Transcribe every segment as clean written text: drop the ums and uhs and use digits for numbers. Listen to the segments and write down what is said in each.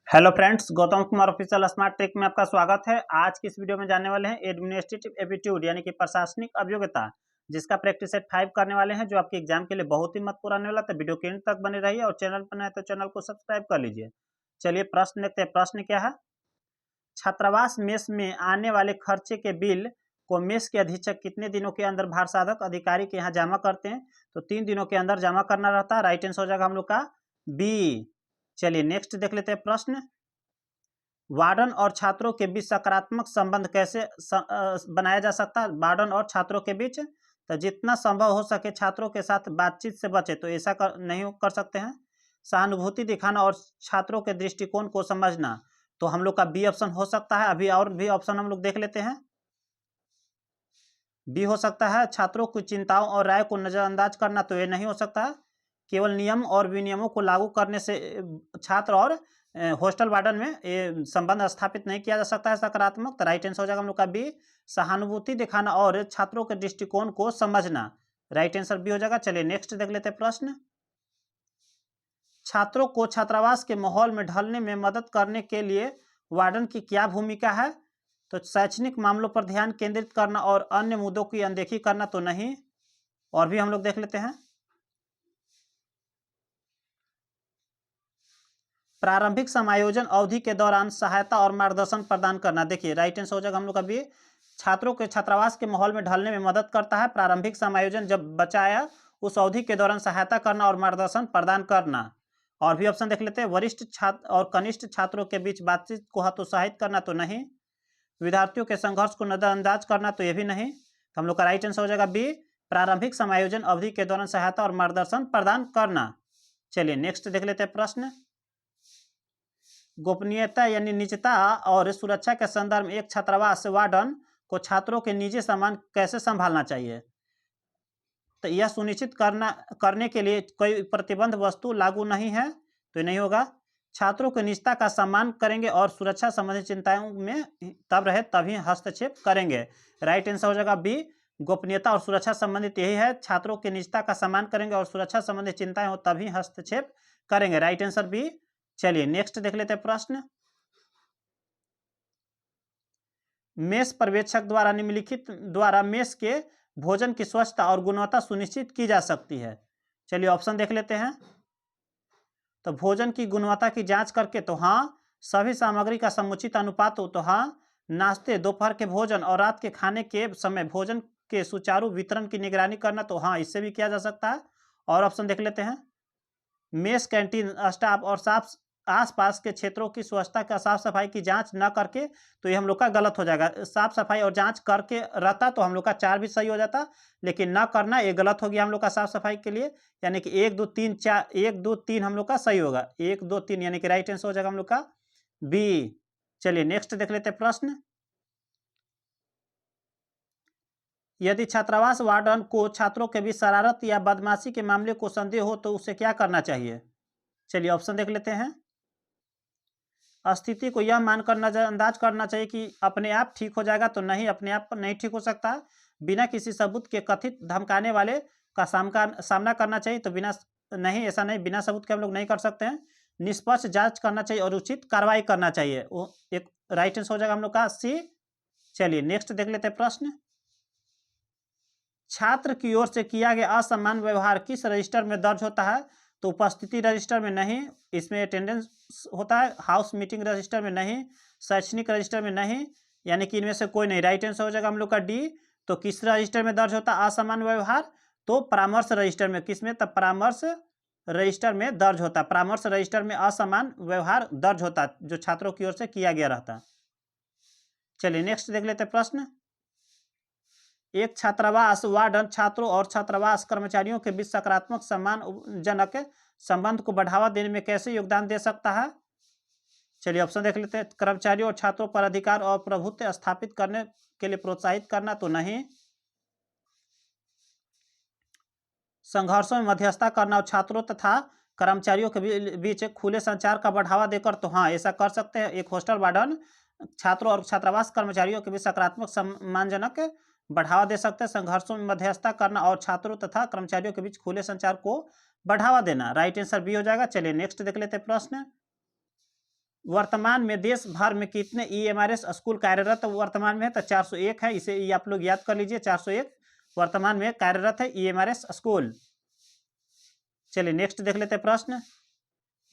Hello friends, Gautam Kumar official smart trick में आपका स्वागत है। आज की इस वीडियो में जानने वाले हैं एडमिनिस्ट्रेटिव एप्टीट्यूड यानी कि प्रशासनिक अभियोग्यता, जिसका प्रैक्टिस सेट 5 करने वाले हैं, जो आपके एग्जाम के लिए बहुत ही महत्वपूर्ण आने वाला है। तो वीडियो के एंड तक बने रहिए और चैनल पर नए हैं तो चैनल को सब्सक्राइब कर लीजिए। चलिए प्रश्न देखते हैं। प्रश्न क्या है? छात्रावास मेस में आने वाले खर्चे के बिल को मेस के अधीक्षक कितने दिनों के अंदर भार साधक अधिकारी के यहाँ जमा करते हैं? तो 3 दिनों के अंदर जमा करना रहता है। राइट आंसर हो जाएगा हम लोग का बी। चलिए नेक्स्ट देख लेते हैं प्रश्न। वार्डन और छात्रों के बीच सकारात्मक संबंध कैसे बनाया जा सकता है? वार्डन और छात्रों के बीच तो जितना संभव हो सके छात्रों के साथ बातचीत से बचे, तो ऐसा नहीं कर सकते हैं। सहानुभूति दिखाना और छात्रों के दृष्टिकोण को समझना, तो हम लोग का बी ऑप्शन हो सकता है। अभी और भी ऑप्शन हम लोग देख लेते हैं। बी हो सकता है छात्रों की चिंताओं और राय को नजरअंदाज करना, तो ये नहीं हो सकता है। केवल नियम और विनियमों को लागू करने से छात्र और हॉस्टल वार्डन में ये संबंध स्थापित नहीं किया जा सकता है सकारात्मक। तो राइट आंसर हो जाएगा हम लोग का बी। सहानुभूति दिखाना और छात्रों के दृष्टिकोण को समझना, राइट आंसर बी हो जाएगा। चलिए नेक्स्ट देख लेते हैं प्रश्न। छात्रों को छात्रावास के माहौल में ढलने में मदद करने के लिए वार्डन की क्या भूमिका है? तो शैक्षणिक मामलों पर ध्यान केंद्रित करना और अन्य मुद्दों की अनदेखी करना, तो नहीं। और भी हम लोग देख लेते हैं। प्रारंभिक समायोजन अवधि के दौरान सहायता और मार्गदर्शन प्रदान करना, देखिए राइट आंसर हो जाएगा हम लोग का बी। छात्रों के छात्रावास के माहौल में ढलने में मदद करता है। प्रारंभिक समायोजन जब बच्चा आया उस अवधि के दौरान सहायता करना और मार्गदर्शन प्रदान करना। और भी ऑप्शन देख लेते हैं। वरिष्ठ छात्र और कनिष्ठ छात्रों के बीच बातचीत को हतोत्साहित करना, तो नहीं। विद्यार्थियों के संघर्ष को नजरअंदाज करना, तो यह भी नहीं। तो हम लोग का राइट आंसर हो जाएगा बी। प्रारंभिक समायोजन अवधि के दौरान सहायता और मार्गदर्शन प्रदान करना। चलिए नेक्स्ट देख लेते हैं प्रश्न। गोपनीयता यानी निजता और सुरक्षा के संदर्भ में एक छात्रावास वार्डन को छात्रों के निजी सामान कैसे संभालना चाहिए? तो यह सुनिश्चित करने के लिए कोई प्रतिबंध वस्तु लागू नहीं है, तो नहीं होगा। छात्रों की निजता का सम्मान करेंगे और सुरक्षा संबंधी चिंताओं में तब रहे तभी हस्तक्षेप करेंगे। राइट आंसर हो जाएगा बी। गोपनीयता और सुरक्षा संबंधित यही है। छात्रों की निजता का सम्मान करेंगे और सुरक्षा संबंधी चिंताएं हो तभी हस्तक्षेप करेंगे। Right answer B. चलिए नेक्स्ट देख लेते हैं प्रश्न। मेस पर्यवेक्षक द्वारा निम्नलिखित द्वारा मेस के भोजन की स्वच्छता और गुणवत्ता सुनिश्चित की जा सकती है। चलिए ऑप्शन देख लेते हैं। तो भोजन की गुणवत्ता की जांच करके, तो हाँ। सभी सामग्री का समुचित अनुपात हो, तो हाँ। नाश्ते, दोपहर के भोजन और रात के खाने के समय भोजन के सुचारू वितरण की निगरानी करना, तो हाँ, इससे भी किया जा सकता है। और ऑप्शन देख लेते हैं। मेस कैंटीन स्टाफ और साफ आसपास के क्षेत्रों की स्वच्छता का साफ सफाई की जांच न करके, तो ये हम लोग का गलत हो जाएगा। साफ सफाई और जांच करके रहता तो हम लोग का 4 भी सही हो जाता, लेकिन न करना ये गलत हो गया हम लोग का साफ सफाई के लिए। यानी कि 1 2 3 4 1 2 3 हम लोग का सही होगा। 1 2 3 यानी कि राइट आंसर हो जाएगा हम लोग का बी। चलिए नेक्स्ट देख लेते हैं प्रश्न। यदि छात्रावास वार्डन को छात्रों के बीच शरारत या बदमाशी के मामले को संदेह हो, तो उसे क्या करना चाहिए? चलिए ऑप्शन देख लेते हैं। स्थिति को यह मानकर नजरअंदाज करना चाहिए कि अपने आप ठीक हो जाएगा, तो नहीं, अपने आप नहीं ठीक हो सकता। बिना किसी सबूत के कथित धमकाने वाले का सामना करना चाहिए, तो बिना नहीं, ऐसा नहीं, बिना सबूत के हम लोग नहीं कर सकते हैं। निष्पक्ष जांच करना चाहिए और उचित कार्रवाई करना चाहिए, वो एक राइट आंसर हो जाएगा हम लोग का सी। चलिए नेक्स्ट देख लेते हैं प्रश्न। छात्र की ओर से किया गया असम्मान व्यवहार किस रजिस्टर में दर्ज होता है? तो उपस्थिति रजिस्टर में नहीं, इसमें अटेंडेंस होता है। हाउस मीटिंग रजिस्टर में नहीं, शैक्षणिक रजिस्टर में नहीं, यानी कि इनमें से कोई नहीं। राइट आंसर हो जाएगा हम लोग का डी। तो किस रजिस्टर में दर्ज होता है असमान व्यवहार? तो परामर्श रजिस्टर में। किसमें? तब परामर्श रजिस्टर में दर्ज होता है। परामर्श रजिस्टर में असमान व्यवहार दर्ज होता है जो छात्रों की ओर से किया गया रहता है। चलिए नेक्स्ट देख लेते हैं प्रश्न। एक छात्रावास वार्डन छात्रों और छात्रावास कर्मचारियों के बीच सकारात्मक सम्मानजनक संबंध को बढ़ावा देने में कैसे योगदान दे सकता है? चलिए ऑप्शन देख लेते हैं। कर्मचारियों और छात्रों पर अधिकार और प्रभुत्व स्थापित करने के लिए प्रोत्साहित करना, तो नहीं। संघर्षों में मध्यस्थता करना और छात्रों तथा कर्मचारियों के बीच खुले संचार का बढ़ावा देकर, तो हाँ, ऐसा कर सकते हैं। एक हॉस्टल वार्डन छात्रों और छात्रावास कर्मचारियों के बीच सकारात्मक सम्मानजनक बढ़ावा दे सकते हैं। संघर्षों में मध्यस्थता करना और छात्रों तथा कर्मचारियों के बीच खुले संचार को बढ़ावा देना, राइट आंसर बी हो जाएगा। चलिए नेक्स्ट देख लेते हैं प्रश्न। वर्तमान में देश भर में कितने ईएमआरएस स्कूल कार्यरत वर्तमान में है? तो 401 है। इसे ये आप लोग याद कर लीजिए, 401 वर्तमान में कार्यरत है ईएमआरएस स्कूल। चलिए नेक्स्ट देख लेते हैं प्रश्न।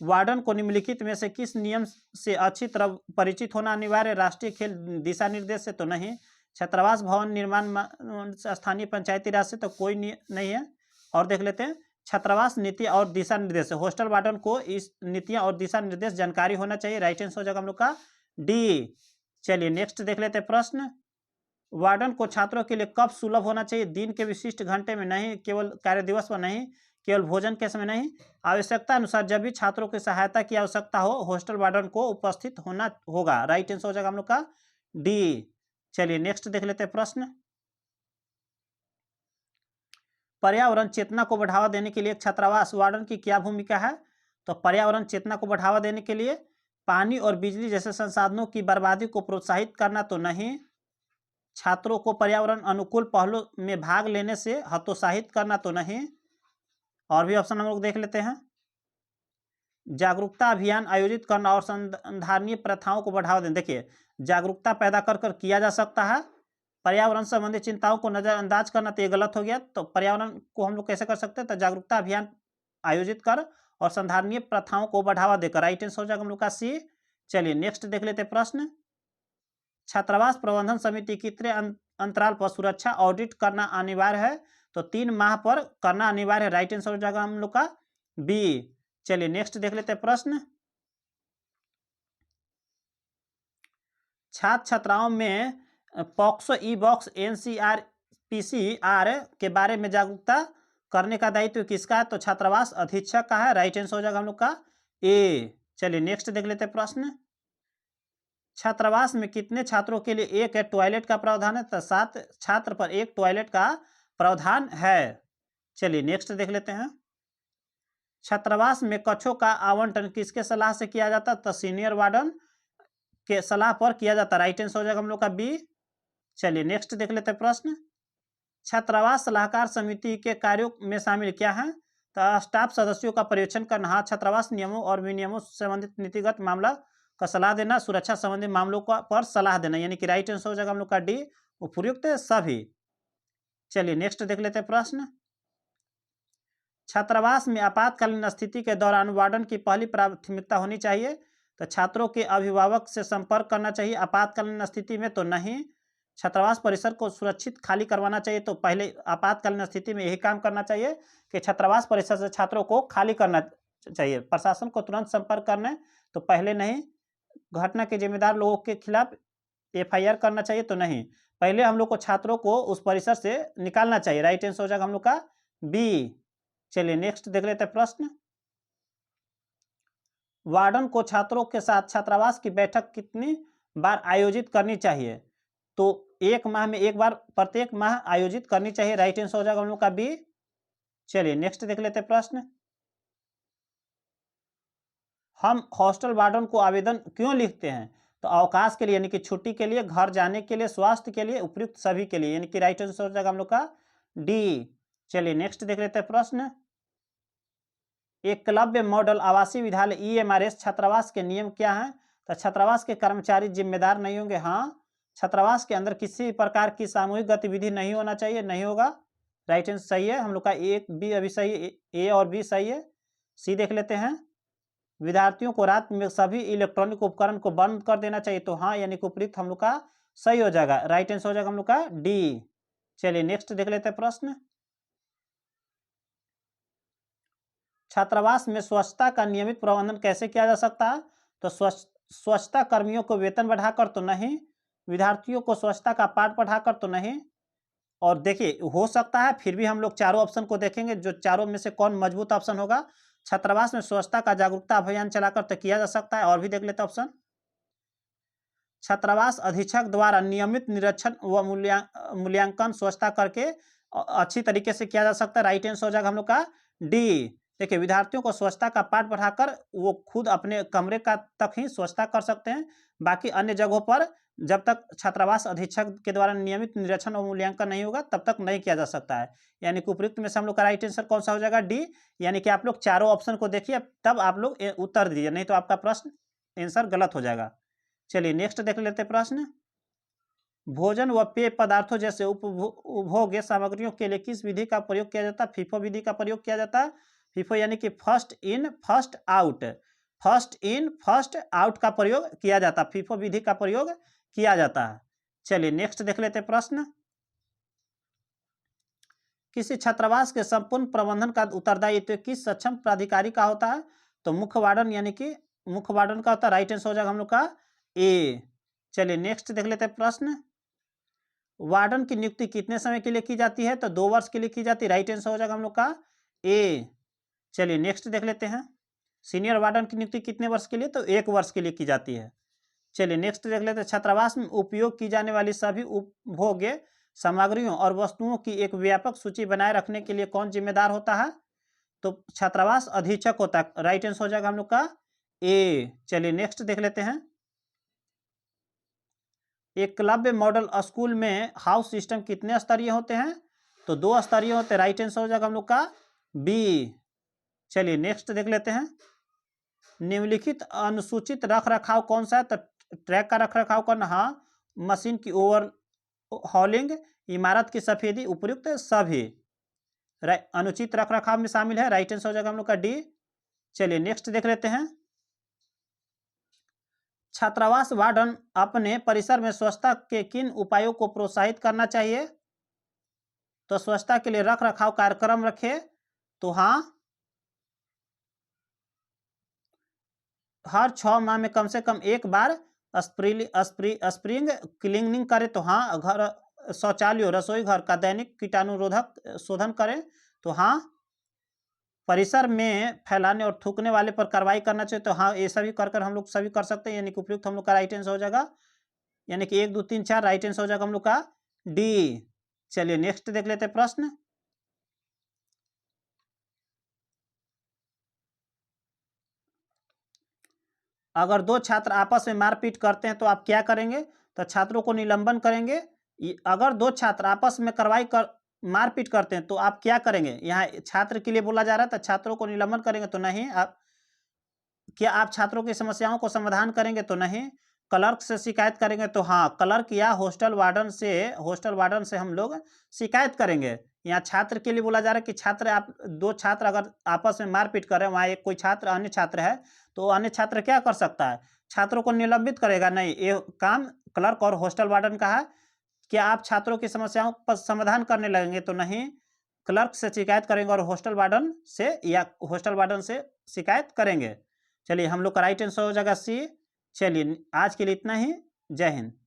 वार्डन को निम्नलिखित में से किस नियम से अच्छी तरह परिचित होना अनिवार्य? राष्ट्रीय खेल दिशा निर्देश से तो नहीं, छात्रावास भवन निर्माण स्थानीय पंचायती राज से तो कोई नहीं है। और देख लेते हैं छात्रावास नीति और दिशा निर्देश, हॉस्टल वार्डन को इस नीतियां और दिशा निर्देश जानकारी होना चाहिए। राइट आंसर हो जाएगा हम लोग का डी। चलिए नेक्स्ट देख लेते हैं प्रश्न। वार्डन को छात्रों के लिए कब सुलभ होना चाहिए? दिन के विशिष्ट घंटे में नहीं, केवल कार्य दिवस पर नहीं, केवल भोजन के समय नहीं, आवश्यकता अनुसार जब भी छात्रों की सहायता की आवश्यकता हो हॉस्टल वार्डन को उपस्थित होना होगा। राइट आंसर हो जाएगा हम लोग का डी। चलिए नेक्स्ट देख लेते हैं प्रश्न। पर्यावरण चेतना को बढ़ावा देने के लिए छात्रावास वार्डन की क्या भूमिका है? तो पर्यावरण चेतना को बढ़ावा देने के लिए पानी और बिजली जैसे संसाधनों की बर्बादी को प्रोत्साहित करना तो नहीं, छात्रों को पर्यावरण अनुकूल पहलों में भाग लेने से हतोत्साहित करना तो नहीं, और भी ऑप्शन हम लोग देख लेते हैं। जागरूकता अभियान आयोजित करना और संधारणीय प्रथाओं को बढ़ावा देना। देखिए जागरूकता पैदा कर किया जा सकता है, पर्यावरण संबंधी चिंताओं को नजरअंदाज करना तो ये गलत हो गया। तो पर्यावरण को हम लोग कैसे कर सकते हैं? तो जागरूकता अभियान आयोजित कर और संधारणीय प्रथाओं को बढ़ावा देकर। राइट आंसर हो जाएगा हम लोग का सी। चलिए नेक्स्ट देख लेते हैं प्रश्न। छात्रावास प्रबंधन समिति कितने अंतराल पर सुरक्षा ऑडिट करना अनिवार्य है? तो 3 माह पर करना अनिवार्य है। राइट आंसर हो जाएगा हम लोग का बी। चलिए नेक्स्ट देख लेते हैं प्रश्न। छात्र छात्राओं में पॉक्सो ई बॉक्स एनसीआरपीसीआर के बारे में जागरूकता करने का दायित्व किसका है? तो छात्रावास अधीक्षक का है। राइट आंसर हो जाएगा हम लोग का ए। चलिए नेक्स्ट देख लेते हैं प्रश्न। छात्रावास में कितने छात्रों के लिए एक टॉयलेट का प्रावधान है? तो 7 छात्र पर एक टॉयलेट का प्रावधान है। चलिए नेक्स्ट देख लेते हैं। छात्रावास में कक्षों का आवंटन किसके सलाह से किया जाता? तो सीनियर वार्डन के सलाह पर किया जाता। राइट आंसर हो जाएगा हम लोग का बी। चलिए नेक्स्ट देख लेते हैं प्रश्न। छात्रावास सलाहकार समिति के कार्यों में शामिल क्या है? तो स्टाफ सदस्यों का पर्यवेक्षण करना, छात्रावास नियमों और विनियमों से संबंधित नीतिगत मामला का सलाह देना, सुरक्षा संबंधी मामलों का पर सलाह देना। यानी कि राइट आंसर हो जाएगा हम लोग का डी, उपयुक्त सभी। चलिए नेक्स्ट देख लेते हैं प्रश्न। छात्रावास में आपातकालीन स्थिति के दौरान वार्डन की पहली प्राथमिकता होनी चाहिए। तो छात्रों के अभिभावक से संपर्क करना चाहिए। आपातकालीन स्थिति में तो नहीं। छात्रावास परिसर को सुरक्षित खाली करवाना चाहिए। तो पहले आपातकालीन स्थिति में यही काम करना चाहिए कि छात्रावास परिसर से छात्रों को खाली करना चाहिए। प्रशासन को तुरंत संपर्क करना तो पहले नहीं। घटना के जिम्मेदार लोगों के खिलाफ एफआईआर करना चाहिए तो नहीं। पहले हम लोग को छात्रों को उस परिसर से निकालना चाहिए। राइट आंसर हो जाएगा हम लोग का बी। चलिए नेक्स्ट देख लेते हैं प्रश्न। वार्डन को छात्रों के साथ छात्रावास की बैठक कितनी बार आयोजित करनी चाहिए? तो 1 माह में 1 बार प्रत्येक माह आयोजित करनी चाहिए। राइट आंसर हो जाएगा हम लोग का बी। चलिए नेक्स्ट देख लेते हैं प्रश्न। हम हॉस्टल वार्डन को आवेदन क्यों लिखते हैं? तो अवकाश के लिए यानी कि छुट्टी के लिए, घर जाने के लिए, स्वास्थ्य के लिए, उपयुक्त सभी के लिए। यानी कि राइट आंसर हो जाएगा हम लोग का डी। चलिए नेक्स्ट देख लेते हैं प्रश्न। एकलव्य मॉडल आवासीय विद्यालय ईएमआरएस छात्रावास के नियम क्या हैं? तो छात्रावास के कर्मचारी जिम्मेदार नहीं होंगे। हाँ, छात्रावास के अंदर किसी प्रकार की सामूहिक गतिविधि नहीं होना चाहिए, नहीं होगा। राइट आंसर सही है हम लोग का ए, बी अभी सही, ए और बी सही है। सी देख लेते हैं। विद्यार्थियों को रात में सभी इलेक्ट्रॉनिक उपकरण को बंद कर देना चाहिए। तो हाँ, यानी कि उपयुक्त हम लोग का सही हो जाएगा। राइट आंसर हो जाएगा हम लोग का डी। चलिए नेक्स्ट देख लेते हैं प्रश्न। छात्रावास में स्वच्छता का नियमित प्रबंधन कैसे किया जा सकता है? तो स्वच्छता कर्मियों को वेतन बढ़ाकर तो नहीं, विद्यार्थियों को स्वच्छता का पाठ पढ़ाकर तो नहीं। और देखिए हो सकता है फिर भी हम लोग चारों ऑप्शन को देखेंगे, जो चारों में से कौन मजबूत ऑप्शन होगा। छात्रावास में स्वच्छता का जागरूकता अभियान चलाकर तो किया जा सकता है। और भी देख लेते हैं ऑप्शन। छात्रावास अधीक्षक द्वारा नियमित निरीक्षण व मूल्यांकन स्वच्छता करके अच्छी तरीके से किया जा सकता है। राइट आंसर हो जाएगा हम लोग का डी। देखिए विद्यार्थियों को स्वच्छता का पाठ पढ़ाकर वो खुद अपने कमरे का तक ही स्वच्छता कर सकते हैं। बाकी अन्य जगहों पर जब तक छात्रावास अधीक्षक के द्वारा नियमित निरीक्षण और मूल्यांकन नहीं होगा तब तक नहीं किया जा सकता है। यानी कि उपयुक्त में से हम लोग का राइट आंसर कौन सा हो जाएगा? डी। यानी कि आप लोग चारों ऑप्शन को देखिए तब आप लोग उत्तर दीजिए, नहीं तो आपका प्रश्न आंसर गलत हो जाएगा। चलिए नेक्स्ट देख लेते हैं प्रश्न। भोजन व पेय पदार्थों जैसे उपभोग्य सामग्रियों के लिए किस विधि का प्रयोग किया जाता है? फीफो विधि का प्रयोग किया जाता है। फीफो यानी कि first in first out, first in first out का प्रयोग किया जाता है, फीफो विधि का प्रयोग किया जाता है। चलिए नेक्स्ट देख लेते हैं प्रश्न। किसी छात्रावास के संपूर्ण प्रबंधन का उत्तरदायित्व किस सक्षम प्राधिकारी का होता है? तो मुख्य वार्डन यानी कि मुख्य वार्डन का होता है। राइट आंसर हो जाएगा हम लोग का ए। चलिए नेक्स्ट देख लेते हैं प्रश्न। वार्डन की नियुक्ति कितने समय के लिए की जाती है? तो 2 वर्ष के लिए की जाती है। राइट आंसर हो जाएगा हम लोग का ए। चलिए नेक्स्ट देख लेते हैं। सीनियर वार्डन की नियुक्ति कितने वर्ष के लिए? तो 1 वर्ष के लिए की जाती है। चलिए नेक्स्ट देख लेते हैं। छात्रावास में उपयोग की जाने वाली सभी उपभोग्य सामग्रियों और वस्तुओं की एक व्यापक सूची बनाए रखने के लिए कौन जिम्मेदार होता है? तो छात्रावास अधीक्षक होता है। राइट आंसर हो जाएगा हम लोग का ए। चलिए नेक्स्ट देख लेते हैं। एकलव्य मॉडल स्कूल में हाउस सिस्टम कितने स्तरीय होते हैं? तो 2 स्तरीय होते हैं। राइट आंसर हो जाएगा हम लोग का बी। चलिए नेक्स्ट देख लेते हैं। निम्नलिखित अनुसूचित रख रखाव कौन सा है? तो ट्रैक का रख रखाव करना, हाँ। मशीन की ओवर हॉलिंग, इमारत की सफेदी, उपयुक्त सभी अनुचित रख रखाव में शामिल है। राइट आंसर हो जाएगा हम लोग का डी। चलिए नेक्स्ट देख लेते हैं। छात्रावास वार्डन अपने परिसर में स्वच्छता के किन उपायों को प्रोत्साहित करना चाहिए? तो स्वच्छता के लिए रख रखाव कार्यक्रम रखे, तो हाँ। हर 6 माह में कम से कम एक बार स्प्रिंग क्लीनिंग करें, तो हाँ। घर शौचालयों रसोई घर का दैनिक कीटाणुरोधक शोधन करें, तो हाँ। परिसर में फैलाने और थूकने वाले पर कार्रवाई करना चाहिए, तो हाँ। ये सभी कर हम लोग सभी कर सकते हैं, यानी कि उपयुक्त हम लोग का राइट आंसर हो जाएगा, यानी कि 1 2 3 4 राइट आंसर हो जाएगा हम लोग का डी। चलिए नेक्स्ट देख लेते हैं प्रश्न। अगर 2 छात्र आपस में मारपीट करते हैं तो आप क्या करेंगे? तो छात्रों को निलंबन करेंगे। अगर 2 छात्र आपस में मारपीट करते हैं तो आप क्या करेंगे? यहाँ छात्र के लिए बोला जा रहा है, तो छात्रों को निलंबन करेंगे, तो नहीं। क्या आप छात्रों की समस्याओं को समाधान करेंगे? तो नहीं। क्लर्क से शिकायत करेंगे, तो हाँ। क्लर्क या हॉस्टल वार्डन से हम लोग शिकायत करेंगे। यहाँ छात्र के लिए बोला जा रहा है कि 2 छात्र अगर आपस में मारपीट कर रहे हैं, वहाँ एक कोई छात्र अन्य छात्र है, तो अन्य छात्र क्या कर सकता है? छात्रों को निलंबित करेगा? नहीं, ये काम क्लर्क और हॉस्टल वार्डन का है। क्या आप छात्रों की समस्याओं पर समाधान करने लगेंगे? तो नहीं। क्लर्क से शिकायत करेंगे और हॉस्टल वार्डन से शिकायत करेंगे। चलिए हम लोग का राइट आंसर हो जाएगा सी। चलिए आज के लिए इतना ही। जय हिंद।